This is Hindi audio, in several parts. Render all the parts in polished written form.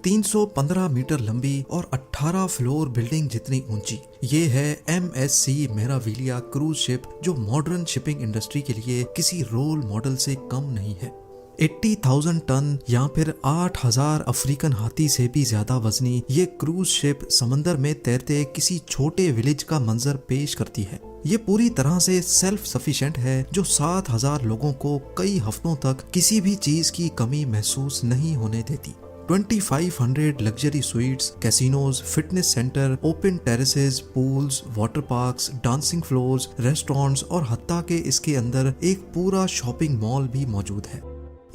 315 मीटर लंबी और 18 फ्लोर बिल्डिंग जितनी ऊंची। ये है MSC मेराविलिया क्रूज शिप, जो मॉडर्न शिपिंग इंडस्ट्री के लिए किसी रोल मॉडल से कम नहीं है। 80,000 टन या फिर 8,000 अफ्रीकन हाथी से भी ज्यादा वजनी ये क्रूज शिप समंदर में तैरते किसी छोटे विलेज का मंजर पेश करती है। ये पूरी तरह से सेल्फ सफिशिएंट है, जो 7,000 लोगों को कई हफ्तों तक किसी भी चीज की कमी महसूस नहीं होने देती। 2500 luxury sweets, casinos, fitness centre, open terraces, pools, water parks, dancing floors, restaurants और हत्ता के इसके अंदर एक पूरा शॉपिंग मॉल भी मौजूद है।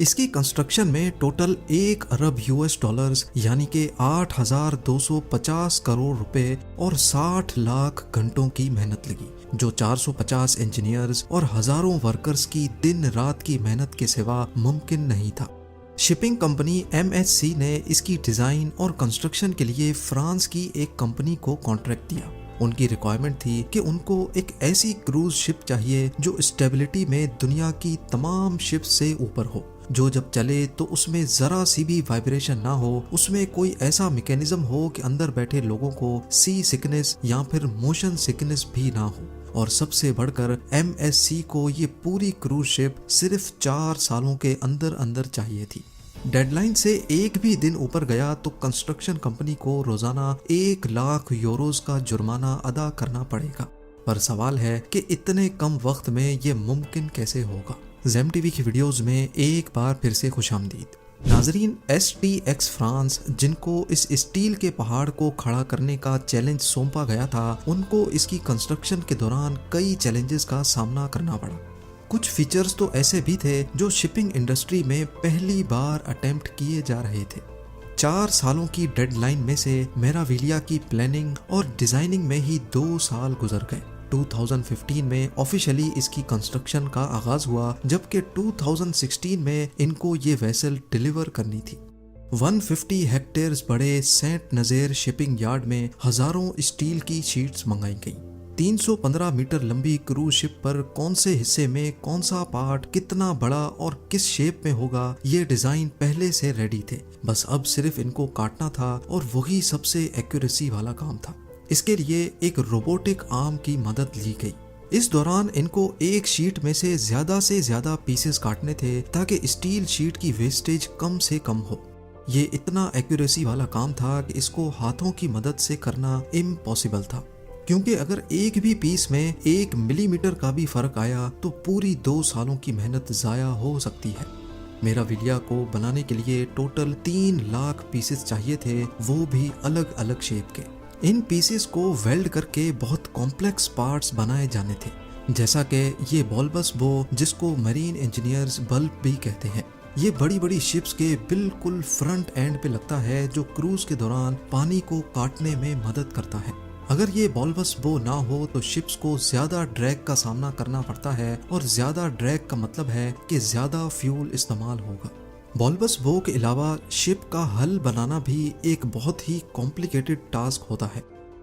इसकी कंस्ट्रक्शन में टोटल 1 अरब US डॉलर्स यानी कि 8,250 करोड़ रुपए और 60 लाख घंटों की मेहनत लगी, जो 450 इंजीनियर्स और हजारों वर्कर्स की दिन रात की मेहनत के सिवा मुमकिन नहीं था। शिपिंग कंपनी MSC ने इसकी डिजाइन और कंस्ट्रक्शन के लिए फ्रांस की एक कंपनी को कॉन्ट्रैक्ट दिया। उनकी रिक्वायरमेंट थी कि उनको एक ऐसी क्रूज शिप चाहिए जो स्टेबिलिटी में दुनिया की तमाम शिप से ऊपर हो, जो जब चले तो उसमें जरा सी भी वाइब्रेशन ना हो, उसमें कोई ऐसा मैकेनिज्म हो कि अंदर बैठे लोगों को सी सिकनेस या फिर मोशन सिकनेस भी ना हो। और सबसे बढ़कर MSC को ये पूरी क्रूज शिप सिर्फ 4 सालों के अंदर अंदर चाहिए थी। डेडलाइन से एक भी दिन ऊपर गया तो कंस्ट्रक्शन कंपनी को रोजाना 1 लाख यूरोस का जुर्माना अदा करना पड़ेगा। पर सवाल है कि इतने कम वक्त में ये मुमकिन कैसे होगा। ज़ेम टीवी की वीडियोस में एक बार फिर से खुशामदीद। नाजरीन, STX फ्रांस, जिनको इस स्टील के पहाड़ को खड़ा करने का चैलेंज सौंपा गया था, उनको इसकी कंस्ट्रक्शन के दौरान कई चैलेंजेस का सामना करना पड़ा। कुछ फीचर्स तो ऐसे भी थे जो शिपिंग इंडस्ट्री में पहली बार अटेम्प्ट किए जा रहे थे। 4 सालों की डेडलाइन में से मेराविलिया की प्लानिंग और डिजाइनिंग में ही 2 साल गुजर गए। 2015 में ऑफिशियली इसकी कंस्ट्रक्शन का आगाज हुआ, जबकि 2016 में इनको ये वेसल डिलीवर करनी थी। 150 हेक्टेयर्स बड़े सेंट नज़ेर शिपिंग यार्ड में हजारों स्टील की शीट्स मंगाई गई। 315 मीटर लंबी क्रूज शिप पर कौन से हिस्से में कौन सा पार्ट कितना बड़ा और किस शेप में होगा, ये डिजाइन पहले से रेडी थे। बस अब सिर्फ इनको काटना था और वही सबसे एक्यूरेसी वाला काम था। इसके लिए एक रोबोटिक आर्म की मदद ली गई। इस दौरान इनको एक शीट में से ज्यादा पीसेस काटने थे ताकि स्टील शीट की वेस्टेज कम से कम हो। ये इतना एक्यूरेसी वाला काम था कि इसको हाथों की मदद से करना इम्पॉसिबल था, क्योंकि अगर एक भी पीस में 1 मिलीमीटर का भी फर्क आया तो पूरी 2 सालों की मेहनत जाया हो सकती है। मेराविलिया को बनाने के लिए टोटल 3 लाख पीसेस चाहिए थे, वो भी अलग अलग शेप के। इन पीसेस को वेल्ड करके बहुत कॉम्प्लेक्स पार्ट्स बनाए जाने थे, जैसा कि ये बल्बस बो, जिसको मरीन इंजीनियर्स बल्ब भी कहते हैं। ये बड़ी बड़ी शिप्स के बिल्कुल फ्रंट एंड पे लगता है, जो क्रूज के दौरान पानी को काटने में मदद करता है। अगर ये बल्बस बो ना हो तो शिप्स को ज्यादा ड्रैग का सामना करना पड़ता है, और ज्यादा ड्रैग का मतलब है कि ज्यादा फ्यूल इस्तेमाल होगा। बल्बस बो के अलावा शिप का हल बनाना भी एक बहुत ही कॉम्प्लिकेटेड टास्क होता है।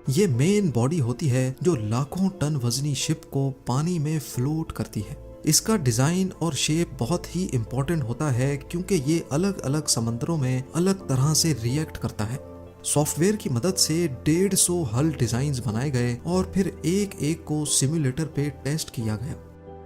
ये मेन बॉडी होती है जो लाखों टन वजनी शिप को पानी में फ्लोट करती है। इसका डिजाइन और शेप बहुत ही इम्पोर्टेंट होता है, क्योंकि ये अलग अलग समंदरों में अलग तरह से रिएक्ट करता है। सॉफ्टवेयर की मदद से 150 हल डिजाइन्स बनाए गए और फिर एक एक को सिमुलेटर पे टेस्ट किया गया।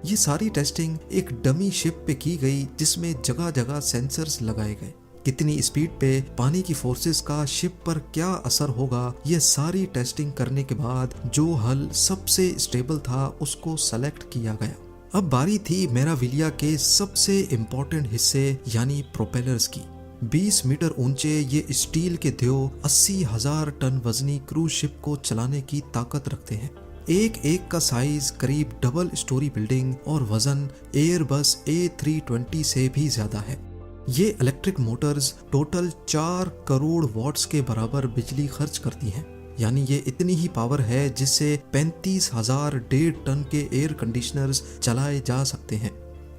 ये सारी टेस्टिंग एक डमी शिप पे की गई, जिसमें जगह जगह सेंसर्स लगाए गए। कितनी स्पीड पे पानी की फोर्सेस का शिप पर क्या असर होगा, ये सारी टेस्टिंग करने के बाद जो हल सबसे स्टेबल था उसको सेलेक्ट किया गया। अब बारी थी मेराविलिया के सबसे इम्पोर्टेंट हिस्से यानी प्रोपेलर्स की। 20 मीटर ऊंचे ये स्टील के देव 80,000 टन वजनी क्रूज शिप को चलाने की ताकत रखते हैं। एक एक का साइज करीब डबल स्टोरी बिल्डिंग और वजन एयरबस A320 से भी ज्यादा है। ये electric motors total 4 crore watts के बराबर बिजली खर्च करती हैं। यानी ये इतनी ही पावर है जिससे 35,000 1.5 टन के एयर कंडीशनर्स चलाए जा सकते हैं।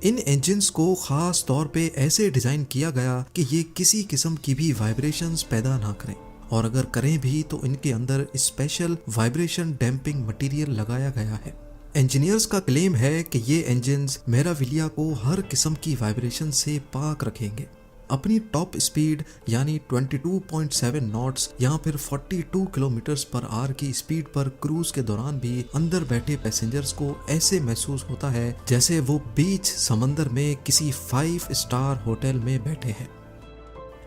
इन इंजन्स को खास तौर पे ऐसे डिजाइन किया गया कि ये किसी किस्म की भी वाइब्रेशंस पैदा ना करें, और अगर करें भी तो इनके अंदर स्पेशल वाइब्रेशन डैम्पिंग मटेरियल लगाया गया है। इंजीनियर्स का क्लेम है कि ये इंजन्स मेराविलिया को हर किस्म की वाइब्रेशन से पाक रखेंगे। अपनी टॉप स्पीड यानी 22.7 नॉट्स या फिर 42 किलोमीटर पर आवर की स्पीड पर क्रूज के दौरान भी अंदर बैठे पैसेंजर्स को ऐसे महसूस होता है जैसे वो बीच समंदर में किसी 5 स्टार होटल में बैठे हैं।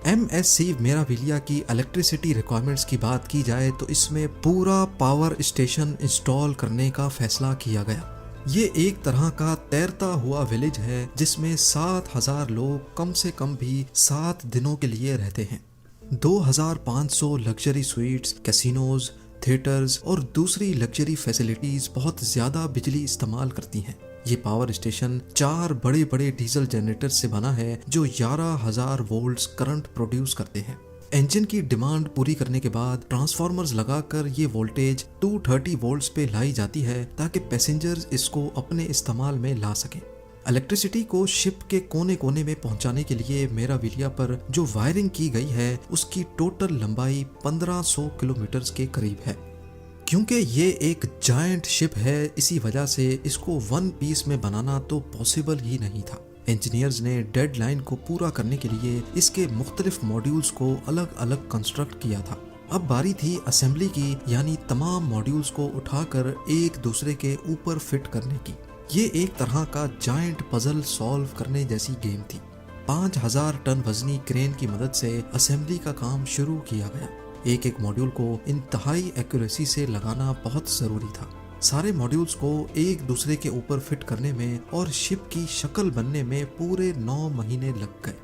MSC मेराविलिया की इलेक्ट्रिसिटी रिक्वायरमेंट्स की बात की जाए तो इसमें पूरा पावर स्टेशन इंस्टॉल करने का फैसला किया गया। ये एक तरह का तैरता हुआ विलेज है जिसमें 7,000 लोग कम से कम भी 7 दिनों के लिए रहते हैं। 2,500 लग्जरी स्वीट्स, कैसीनोज, थिएटर्स और दूसरी लग्जरी फैसिलिटीज बहुत ज्यादा बिजली इस्तेमाल करती हैं। ये पावर स्टेशन 4 बड़े बड़े डीजल जनरेटर से बना है जो 11,000 वोल्ट्स करंट प्रोड्यूस करते हैं। इंजन की डिमांड पूरी करने के बाद ट्रांसफार्मर्स लगाकर ये वोल्टेज 230 वोल्ट्स पे लाई जाती है ताकि पैसेंजर्स इसको अपने इस्तेमाल में ला सकें। इलेक्ट्रिसिटी को शिप के कोने कोने में पहुंचाने के लिए मेराविलिया पर जो वायरिंग की गई है उसकी टोटल लंबाई 1500 किलोमीटर के करीब है। क्योंकि ये एक जायंट शिप है इसी वजह से इसको वन पीस में बनाना तो पॉसिबल ही नहीं था। इंजीनियर्स ने डेडलाइन को पूरा करने के लिए इसके मुख्तलिफ मॉड्यूल्स को अलग अलग कंस्ट्रक्ट किया था। अब बारी थी असेंबली की, यानी तमाम मॉड्यूल्स को उठाकर एक दूसरे के ऊपर फिट करने की। ये एक तरह का जायंट पजल सॉल्व करने जैसी गेम थी। 5,000 टन वजनी क्रेन की मदद से असेंबली का काम शुरू किया गया। एक एक मॉड्यूल को इंतहाई एक्यूरेसी से लगाना बहुत जरूरी था। सारे मॉड्यूल्स को एक दूसरे के ऊपर फिट करने में और शिप की शक्ल बनने में पूरे 9 महीने लग गए।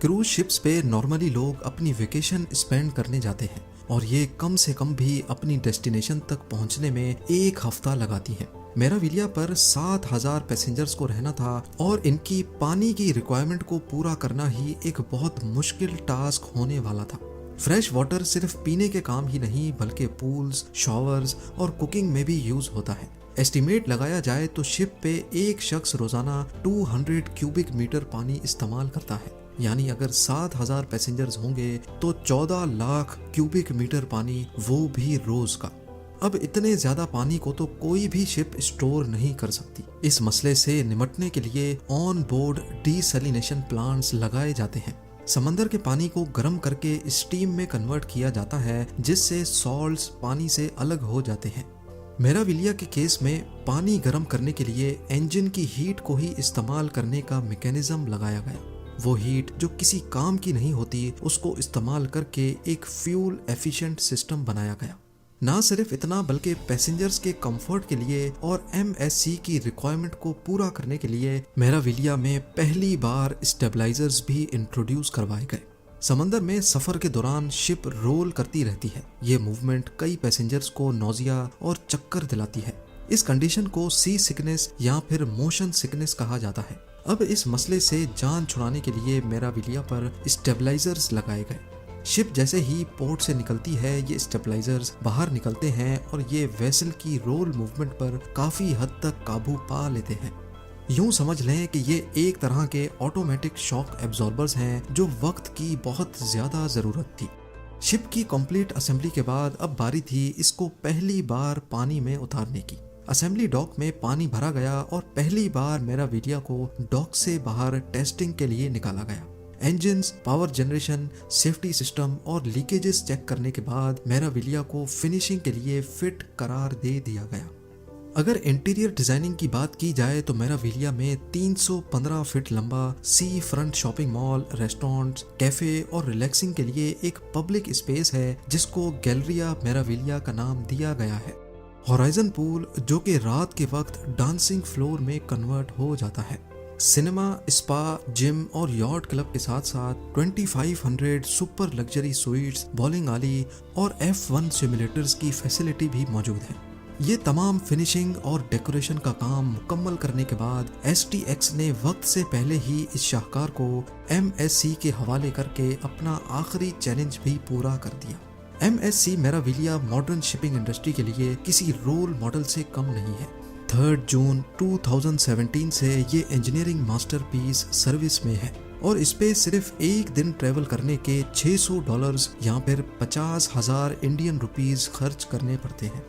क्रूज शिप्स पे नॉर्मली लोग अपनी वेकेशन स्पेंड करने जाते हैं और ये कम से कम भी अपनी डेस्टिनेशन तक पहुंचने में 1 हफ्ता लगाती हैं। मेराविलिया पर 7,000 पैसेंजर्स को रहना था और इनकी पानी की रिक्वायरमेंट को पूरा करना ही एक बहुत मुश्किल टास्क होने वाला था। फ्रेश वाटर सिर्फ पीने के काम ही नहीं बल्कि पूल्स, शॉवर्स और कुकिंग में भी यूज होता है। एस्टिमेट लगाया जाए तो शिप पे एक शख्स रोजाना 200 क्यूबिक मीटर पानी इस्तेमाल करता है। यानी अगर 7,000 पैसेंजर्स होंगे तो 14 लाख क्यूबिक मीटर पानी, वो भी रोज का। अब इतने ज्यादा पानी को तो कोई भी शिप स्टोर नहीं कर सकती। इस मसले से निपटने के लिए ऑन बोर्ड डीसैलिनेशन प्लांट्स लगाए जाते हैं। समंदर के पानी को गर्म करके स्टीम में कन्वर्ट किया जाता है जिससे सॉल्ट्स पानी से अलग हो जाते हैं। मेराविलिया के केस में पानी गर्म करने के लिए इंजन की हीट को ही इस्तेमाल करने का मैकेनिज्म लगाया गया। वो हीट जो किसी काम की नहीं होती उसको इस्तेमाल करके एक फ्यूल एफिशिएंट सिस्टम बनाया गया। ना सिर्फ इतना बल्कि पैसेंजर्स के कंफर्ट के लिए और MSC की रिक्वायरमेंट को पूरा करने के लिए मेराविलिया में पहली बार स्टेबलाइजर्स भी इंट्रोड्यूस करवाए गए। समंदर में सफर के दौरान शिप रोल करती रहती है। ये मूवमेंट कई पैसेंजर्स को नौजिया और चक्कर दिलाती है। इस कंडीशन को सी सिकनेस या फिर मोशन सिकनेस कहा जाता है। अब इस मसले से जान छुड़ाने के लिए मेराविलिया पर स्टेबलाइजर्स लगाए गए। शिप जैसे ही पोर्ट से निकलती है ये स्टेबलाइजर्स बाहर निकलते हैं और ये वेसल की रोल मूवमेंट पर काफी हद तक काबू पा लेते हैं। यूं समझ लें कि ये एक तरह के ऑटोमेटिक शॉक एब्जॉर्बर्स हैं जो वक्त की बहुत ज्यादा जरूरत थी। शिप की कंप्लीट असेंबली के बाद अब बारी थी इसको पहली बार पानी में उतारने की। असेंबली डॉक में पानी भरा गया और पहली बार मेराविलिया को डॉक से बाहर टेस्टिंग के लिए निकाला गया। Engines, power generation, safety system और लीकेजेस चेक करने के बाद मेराविलिया को फिनिशिंग के लिए फिट करार दे दिया गया। अगर इंटीरियर डिजाइनिंग की बात की जाए तो मेराविलिया में 315 फीट लंबा sea front shopping mall, restaurants, cafe और रिलैक्सिंग के लिए एक पब्लिक स्पेस है जिसको गैलरिया मेराविलिया का नाम दिया गया है। होराइजन पूल जो कि रात के वक्त डांसिंग फ्लोर में कन्वर्ट हो जाता है। सिनेमा, स्पा, जिम और यॉट क्लब के साथ साथ 2500 super luxury sweets, bowling alley और F1 सिमुलेटर्स की फैसिलिटी भी मौजूद है। ये तमाम फिनिशिंग और डेकोरेशन का काम मुकम्मल करने के बाद STX ने वक्त से पहले ही इस शाहकार को MSC के हवाले करके अपना आखिरी चैलेंज भी पूरा कर दिया। MSC मेराविलिया मॉडर्न शिपिंग इंडस्ट्री के लिए किसी रोल मॉडल से कम नहीं है। 3 जून 2017 से ये इंजीनियरिंग मास्टरपीस सर्विस में है और इस पे सिर्फ एक दिन ट्रेवल करने के $600 या फिर 50,000 इंडियन रुपीस खर्च करने पड़ते हैं।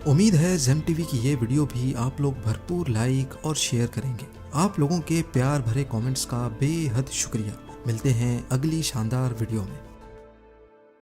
उम्मीद है जेम टीवी की ये वीडियो भी आप लोग भरपूर लाइक और शेयर करेंगे। आप लोगों के प्यार भरे कमेंट्स का बेहद शुक्रिया। मिलते हैं अगली शानदार वीडियो में।